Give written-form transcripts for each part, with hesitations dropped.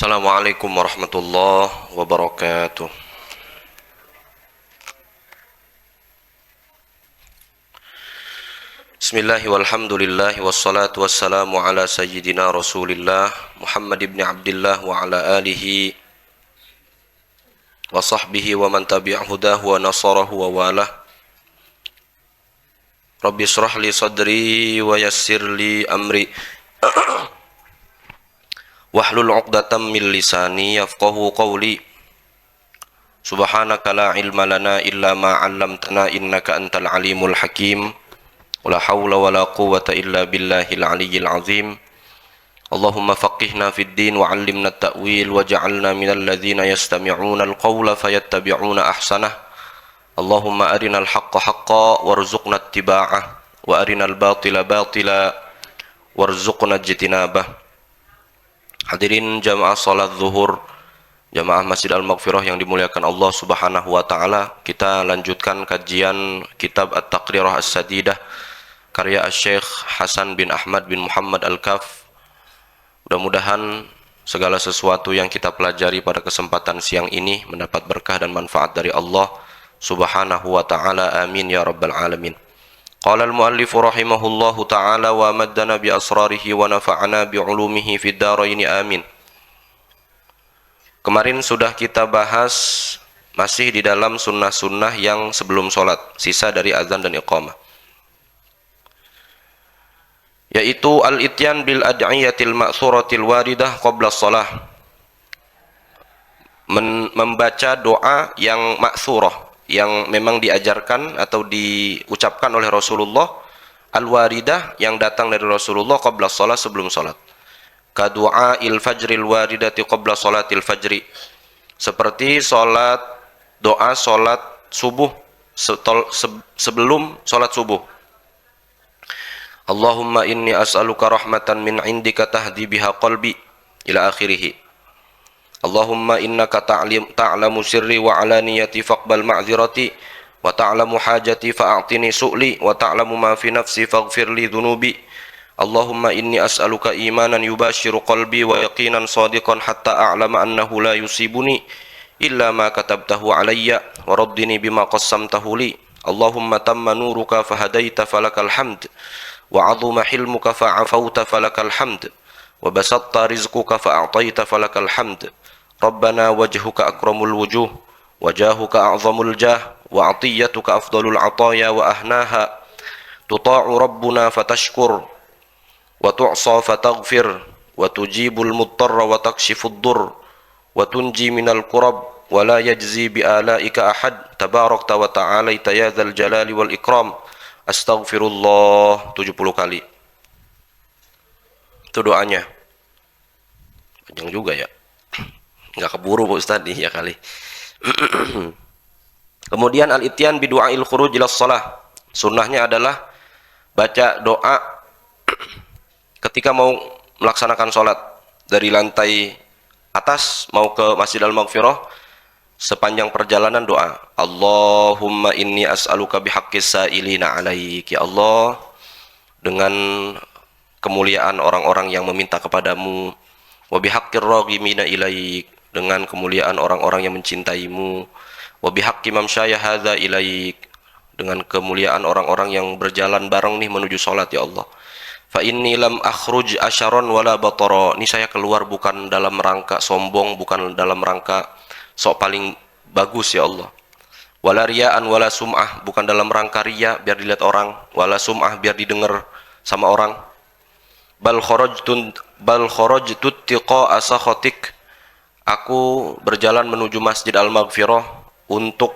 Assalamualaikum warahmatullahi wabarakatuh. Bismillahi walhamdulillahi wassalatu wassalamu ala sayyidina Rasulillah Muhammad ibn Abdullah wa ala alihi wa sahbihi wa man tabi'ahu hudahu wa nasarahu wa walah. Rabbi shrah li sadri wa yassir li amri wahlul 'uqdatam min lisani yafqahu qawli. Subhanaka la ilma lana illa ma 'allamtana innaka antal alimul hakim. Wala hawla wala quwwata illa billahil aliyyil azim. Allahumma faqihna fid din wa 'allimna at-ta'wil waj'alna minal ladzina yastami'una al-qawla fayattabi'una ahsanah. Allahumma arinal haqqa haqqan warzuqna ittiba'ah wa arinal batila batila warzuqna ijtinabah. Hadirin jamaah salat zuhur, jamaah Masjid Al-Maghfirah yang dimuliakan Allah Subhanahu wa taala. Kita lanjutkan kajian kitab At-Taqrirah As-Sadidah karya Syekh Hasan bin Ahmad bin Muhammad Al-Kaf. Mudah-mudahan segala sesuatu yang kita pelajari pada kesempatan siang ini mendapat berkah dan manfaat dari Allah Subhanahu wa taala. Amin ya rabbal alamin. Qala al-muallif rahimahullahu ta'ala wa maddana bi asrarihi wa nafa'ana bi ulumihi fid dharain amin. Kemarin sudah kita bahas masih di dalam sunnah-sunnah yang sebelum sholat, sisa dari azan dan iqamah, yaitu al-ityan bil ad'iyatil ma'thuratil waridah qabla shalah, membaca doa yang ma'thurah, yang memang diajarkan atau diucapkan oleh Rasulullah, al-waridah yang datang dari Rasulullah qabla shalah, sebelum salat. Ka du'ail fajril waridati qabla salatil fajri, seperti salat doa salat subuh sebelum salat subuh. Allahumma inni as'aluka rahmatan min indika tahdi biha qalbi ila akhirih. Allahumma innaka ta'lamu sirri wa alaniyati faqbal ma'zirati wa ta'lamu hajati fa'atini su'li wa ta'lamu ma fi nafsi faghfir li dhunubi. Allahumma inni as'aluka imanan yubashiru qalbi wa yaqinan sadiqan hatta a'lama annahu la yusibuni illa ma katabtahu alayya wa raddini bima qassamtahu li. Allahumma tamma nuruka fahadaita falakal hamd wa 'azuma hilmuka fa'afauta falakal hamd wa basatta rizquka fa'ataita falakal hamd. Rabbana wajhuka akramul wujuh wajahuka a'zamul jah wa 'atiyatuka afdalul 'ataya wa ahnaha. Tuta'u rabbuna fatashkur wa tu'sa fataghfir wa tujibul muttarra wa takshifud durr wa tunji minal kurab wa la yajzi bi alaika ahad tabarakta wa ta'alaita ya dzal jalali wal ikram. Astaghfirullah 70 kali. Itu doanya. Panjang juga ya. Enggak keburu Pak Ustaz nih ya kali. Kemudian al-ityan bi du'ail khuruj ila shalah. Sunnahnya adalah baca doa ketika mau melaksanakan sholat dari lantai atas mau ke Masjid Al-Maghfirah. Sepanjang perjalanan doa, Allahumma inni as'aluka bihaqqis sa'ilina alaik, ya Allah, dengan kemuliaan orang-orang yang meminta kepadamu, wa bihaqqir raghimina ilaik, dengan kemuliaan orang-orang yang mencintaimu, wa bihaqqi mamsyaya hadza ilaik, dengan kemuliaan orang-orang yang berjalan bareng nih menuju sholat, ya Allah. Fa inni lam akhruj asyaron wala batara, ini saya keluar bukan dalam rangka sombong, bukan dalam rangka sok paling bagus, ya Allah. Wala riya'an wala sum'ah, bukan dalam rangka riya biar dilihat orang, wala sum'ah biar didengar sama orang. Bal kharajtu tiqa'a sakhatik, aku berjalan menuju Masjid Al-Maghfirah untuk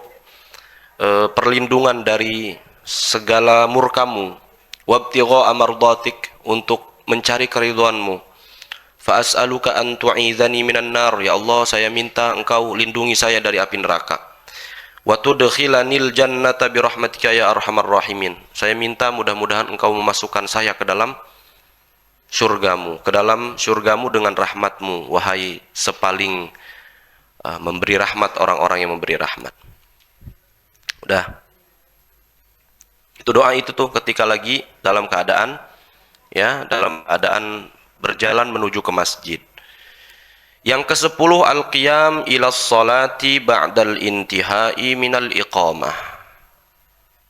perlindungan dari segala murkamu, wabtigha'a mardatik, untuk mencari keridhaanmu. Fa as'aluka an tu'idhani minan nar, ya Allah, saya minta engkau lindungi saya dari api neraka. Wa tudkhilanil jannata bi rahmatika ya arhamar rahimin, saya minta mudah-mudahan engkau memasukkan saya ke dalam surgamu, dengan rahmatmu, wahai sepaling memberi rahmat orang-orang yang memberi rahmat. Udah. Itu doa itu tuh ketika lagi dalam keadaan berjalan menuju ke masjid. Yang ke-10 al-qiyam ila sholati ba'dal intihai minal iqamah.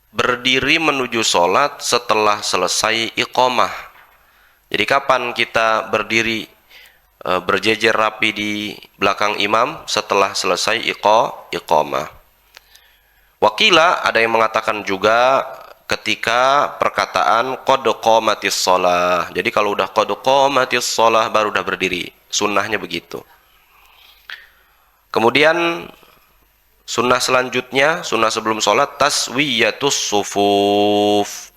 Berdiri menuju sholat setelah selesai iqamah. Jadi kapan kita berdiri berjejer rapi di belakang imam setelah selesai iqamah? Wakila, ada yang mengatakan juga ketika perkataan qad qamatis shalah. Jadi kalau udah qad qamatis shalah baru udah berdiri. Sunnahnya begitu. Kemudian sunnah selanjutnya, sunnah sebelum sholat, taswiyatus sufuf.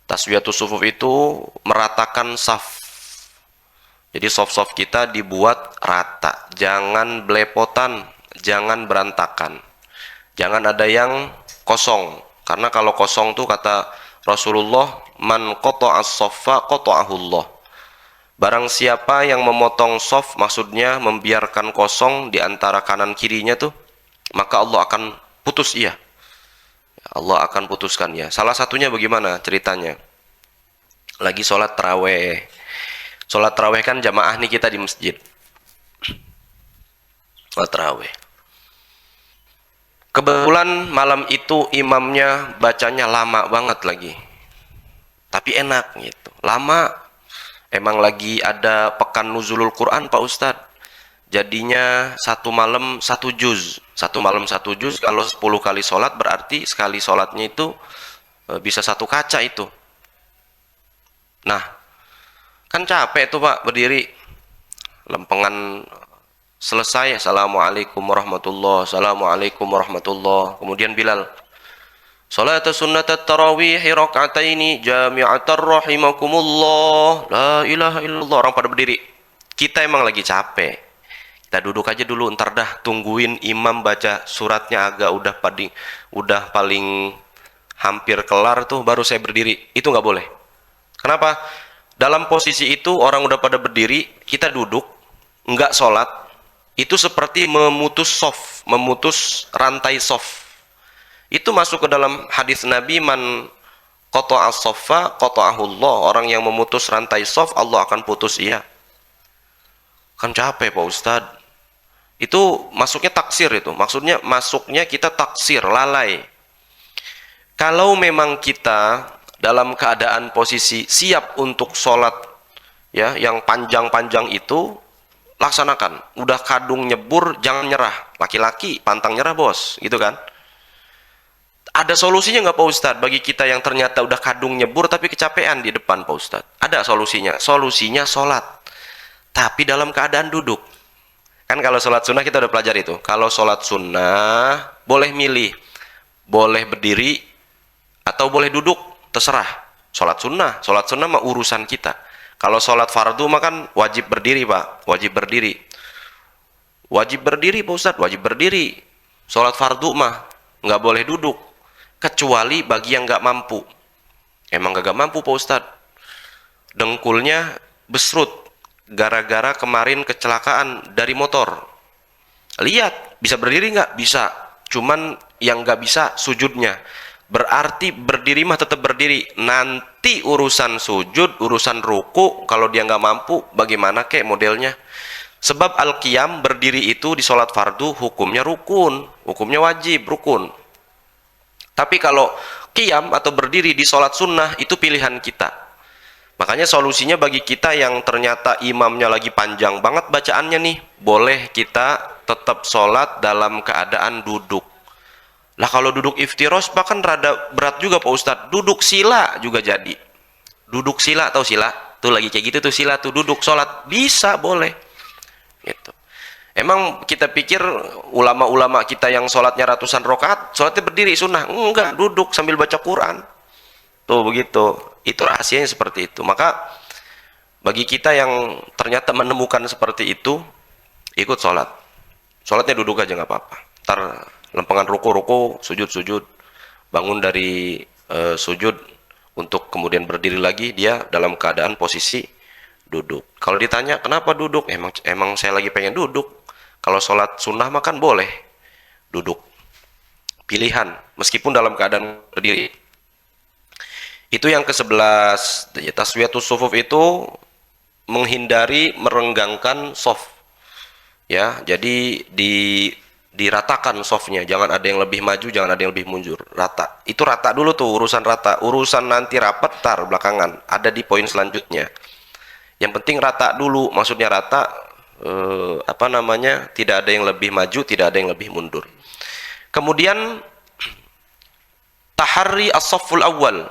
Taswiyatus sufuf itu meratakan saf. Jadi saf-saf kita dibuat rata, jangan belepotan, jangan berantakan. Jangan ada yang kosong, karena kalau kosong tuh kata Rasulullah, man qata'as saffa qata'ahullah. Barang siapa yang memotong saf, maksudnya membiarkan kosong di antara kanan kirinya tuh, maka Allah akan putus ia. Allah akan putuskan ya. Salah satunya bagaimana ceritanya? Lagi sholat taraweh. Sholat taraweh kan jamaah nih kita di masjid. Sholat taraweh. Kebetulan malam itu imamnya bacanya lama banget lagi. Tapi enak gitu. Lama. Emang lagi ada pekan nuzulul Quran Pak Ustadz. Jadinya satu malam satu juz. Satu malam satu juz. Kalau 10 kali sholat berarti sekali sholatnya itu bisa satu kaca itu. Nah, kan capek tuh Pak berdiri. Lempengan selesai. Assalamualaikum warahmatullahi wabarakatuh. Assalamualaikum warahmatullahi wabarakatuh. Kemudian Bilal, salat sunnat tarawih rakaataini jami'atar rahimakumullah. La ilaha illallah. Orang pada berdiri. Kita emang lagi capek. Kita duduk aja dulu, ntar dah tungguin imam baca suratnya agak udah paling hampir kelar tuh baru saya berdiri. Itu nggak boleh. Kenapa? Dalam posisi itu orang udah pada berdiri, kita duduk, nggak sholat, itu seperti memutus soft, memutus rantai soft. Itu masuk ke dalam hadis Nabi, man qata'as saffa qata'ahullah. Orang yang memutus rantai soft, Allah akan putus ia. Kan capek Pak Ustadz. Itu masuknya taksir itu. Maksudnya masuknya kita taksir, lalai. Kalau memang kita dalam keadaan posisi siap untuk sholat ya, yang panjang-panjang itu, laksanakan. Udah kadung nyebur, jangan nyerah. Laki-laki pantang nyerah bos, gitu kan. Ada solusinya nggak Pak Ustadz bagi kita yang ternyata udah kadung nyebur tapi kecapean di depan Pak Ustadz? Ada solusinya. Solusinya sholat, tapi dalam keadaan duduk. Kan kalau sholat sunnah kita udah pelajari itu. Kalau sholat sunnah boleh milih, boleh berdiri atau boleh duduk, terserah. Sholat sunnah mah urusan kita. Kalau sholat fardu mah kan wajib berdiri Pak, wajib berdiri. Wajib berdiri Pak Ustadz, wajib berdiri. Sholat fardu mah nggak boleh duduk. Kecuali bagi yang nggak mampu. Emang gak mampu Pak Ustadz. Dengkulnya besrut gara-gara kemarin kecelakaan dari motor. Lihat, bisa berdiri nggak? Bisa. Cuman yang nggak bisa sujudnya. Berarti berdiri mah tetap berdiri. Nanti urusan sujud, urusan ruku, kalau dia nggak mampu, bagaimana kek modelnya? Sebab al-qiyam berdiri itu di sholat fardu hukumnya rukun, hukumnya wajib, rukun. Tapi kalau qiyam atau berdiri di sholat sunnah itu pilihan kita. Makanya solusinya bagi kita yang ternyata imamnya lagi panjang banget bacaannya nih, boleh kita tetap sholat dalam keadaan duduk. Lah kalau duduk iftiros bahkan rada berat juga Pak Ustadz. Duduk sila juga jadi. Duduk sila atau sila? Tuh lagi kayak gitu tuh sila tuh, duduk sholat. Bisa, boleh. Gitu. Emang kita pikir ulama-ulama kita yang sholatnya ratusan rakaat, sholatnya berdiri sunnah? Enggak, duduk sambil baca Quran. Tuh begitu. Itu rahasianya seperti itu. Maka bagi kita yang ternyata menemukan seperti itu, ikut sholat. Sholatnya duduk aja nggak apa-apa. Ntar lempengan ruku-ruku, sujud-sujud, bangun dari sujud untuk kemudian berdiri lagi, dia dalam keadaan posisi duduk. Kalau ditanya kenapa duduk, emang saya lagi pengen duduk. Kalau sholat sunnah makan boleh duduk, pilihan meskipun dalam keadaan berdiri. Itu yang ke-11. Taswiyatus sufuf itu menghindari merenggangkan sof. Ya, jadi diratakan softnya, jangan ada yang lebih maju, jangan ada yang lebih mundur, rata. Itu rata dulu tuh, urusan rata. Urusan nanti rapat tar belakangan, ada di poin selanjutnya. Yang penting rata dulu, maksudnya rata, apa namanya, tidak ada yang lebih maju, tidak ada yang lebih mundur. Kemudian tahari as-safful awal,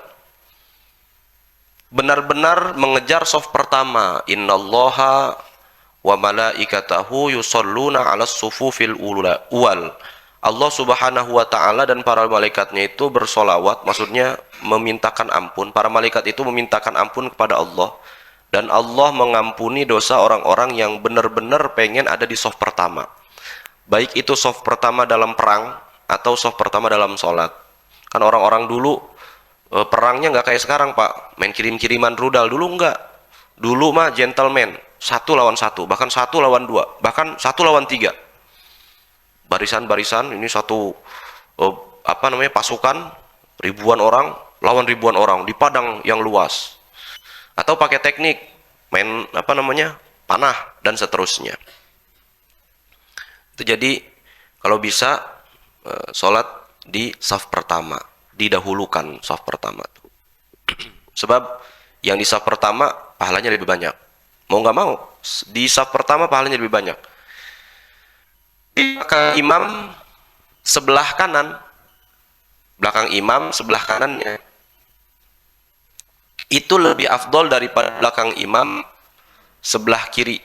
benar-benar mengejar soft pertama. Innallaha wa malaikatahu yusalluna 'alas sufufil uwal. Allah Subhanahu wa taala dan para malaikatnya itu bersolawat, maksudnya memintakan ampun. Para malaikat itu memintakan ampun kepada Allah, dan Allah mengampuni dosa orang-orang yang benar-benar pengen ada di soft pertama. Baik itu soft pertama dalam perang atau soft pertama dalam sholat. Kan orang-orang dulu perangnya nggak kayak sekarang, Pak, main kirim-kiriman rudal. Dulu nggak. Dulu mah gentleman, 1 lawan 1, bahkan 1 lawan 2, bahkan 1 lawan 3. Barisan-barisan, ini satu apa namanya, pasukan ribuan orang lawan ribuan orang di padang yang luas. Atau pakai teknik main apa namanya, panah dan seterusnya. Itu jadi kalau bisa sholat di saf pertama, didahulukan saf pertama. Sebab yang di saf pertama pahalanya lebih banyak. Mau nggak mau, di saf pertama pahalanya lebih banyak. Di belakang imam sebelah kanan, belakang imam sebelah kanannya, itu lebih afdol daripada belakang imam sebelah kiri.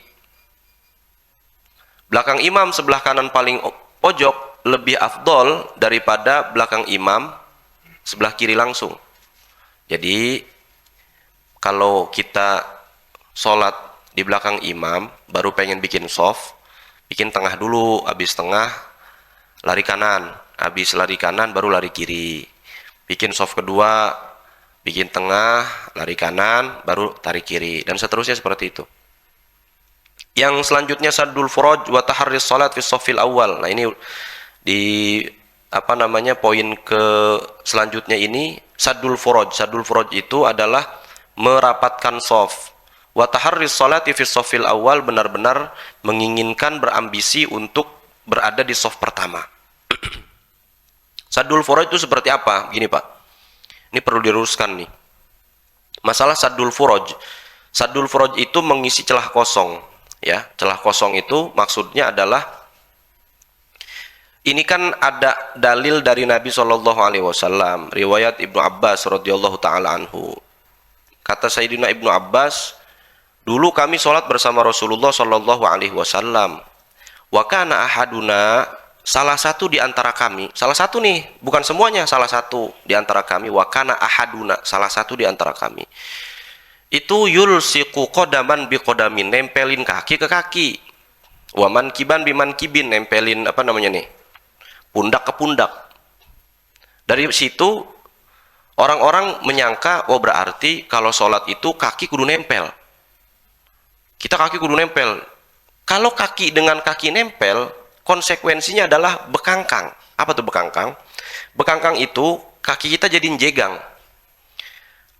Belakang imam sebelah kanan paling pojok lebih afdol daripada belakang imam sebelah kiri langsung. Jadi kalau kita sholat di belakang imam, baru pengen bikin soft, bikin tengah dulu, habis tengah lari kanan, habis lari kanan baru lari kiri. Bikin soft kedua, bikin tengah, lari kanan, baru tarik kiri, dan seterusnya seperti itu. Yang selanjutnya saddul furaj wa taharris salat fi shaffil awal. Nah, ini di apa namanya, poin ke selanjutnya ini saddul furaj. Saddul furaj itu adalah merapatkan shaf. Wa taharris salati fi shaffil awal, benar-benar menginginkan, berambisi untuk berada di shaf pertama. Saddul furaj itu seperti apa? Gini, Pak. Ini perlu diluruskan nih. Masalah saddul furaj. Saddul furaj itu mengisi celah kosong, ya. Celah kosong itu maksudnya adalah, ini kan ada dalil dari Nabi Shallallahu alaihi wasallam, riwayat Ibnu Abbas radhiyallahu taala anhu. Kata Sayyidina Ibnu Abbas, dulu kami sholat bersama Rasulullah Shallallahu alaihi wasallam. Wa kana ahaduna, salah satu di antara kami, salah satu nih, bukan semuanya, salah satu di antara kami, wa kana ahaduna, salah satu di antara kami, itu yulsiqu qadaman bi qadamin, nempelin kaki ke kaki, wa mankiban bi mankibin, nempelin apa namanya nih, pundak ke pundak. Dari situ orang-orang menyangka, oh berarti kalau sholat itu kaki kudu nempel. Kita kaki kudu nempel. Kalau kaki dengan kaki nempel, konsekuensinya adalah bekangkang. Apa tuh bekangkang? Bekangkang itu kaki kita jadi jegang.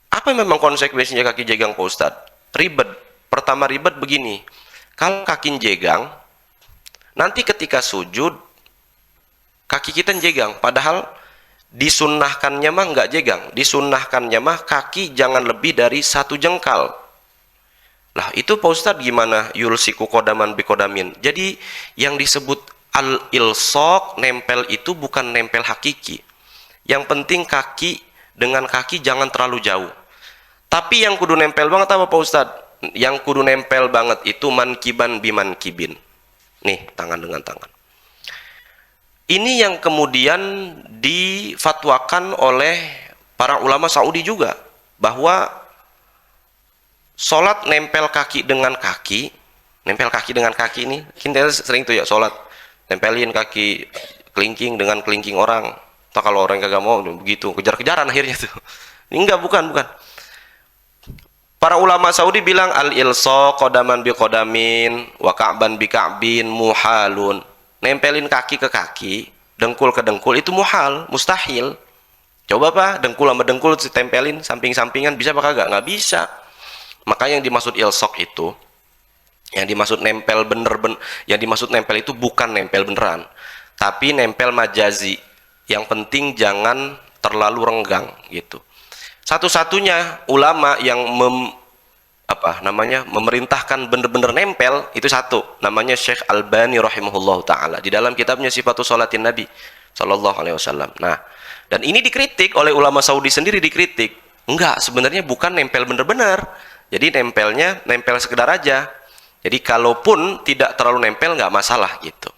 Apa memang konsekuensinya kaki jegang, Pak Ustadz? Ribet. Pertama ribet begini. Kalau kaki jegang, nanti ketika sujud, kaki kita jegang. Padahal disunnahkannya mah nggak jegang. Disunnahkannya mah kaki jangan lebih dari 1 jengkal. Lah itu Pak Ustadz gimana? Yulsiku kodaman bikodamin. Jadi yang disebut al-ilsok, nempel itu bukan nempel hakiki. Yang penting kaki dengan kaki jangan terlalu jauh. Tapi yang kudu nempel banget apa Pak Ustadz? Yang kudu nempel banget itu mankiban biman kibin. Nih, tangan dengan tangan. Ini yang kemudian difatwakan oleh para ulama Saudi juga, bahwa sholat nempel kaki dengan kaki, nempel kaki dengan kaki ini, kita sering tuh ya sholat, tempelin kaki kelingking dengan kelingking orang. Atau kalau orang kagak mau, begitu, kejar-kejaran akhirnya tuh. Ini enggak, bukan. Para ulama Saudi bilang al-ilsa qodaman bi qodamin wa ka'ban bi ka'bin muhalun. Nempelin kaki ke kaki, dengkul ke dengkul itu muhal, mustahil. Coba Pak, dengkul sama dengkul ditempelin samping-sampingan, bisa apa kagak? Nggak bisa. Maka yang dimaksud ilsok itu, Yang dimaksud nempel yang dimaksud nempel itu bukan nempel beneran, tapi nempel majazi. Yang penting jangan terlalu renggang gitu. Satu-satunya ulama yang memerintahkan bener-bener nempel itu satu, namanya Syekh Albani rahimahullah taala di dalam kitabnya Sifatus Sholatin Nabi sallallahu alaihi wasallam. Nah, dan ini dikritik oleh ulama Saudi sendiri, dikritik. Enggak, sebenarnya bukan nempel bener-bener. Jadi nempelnya nempel sekedar aja. Jadi kalaupun tidak terlalu nempel nggak masalah gitu.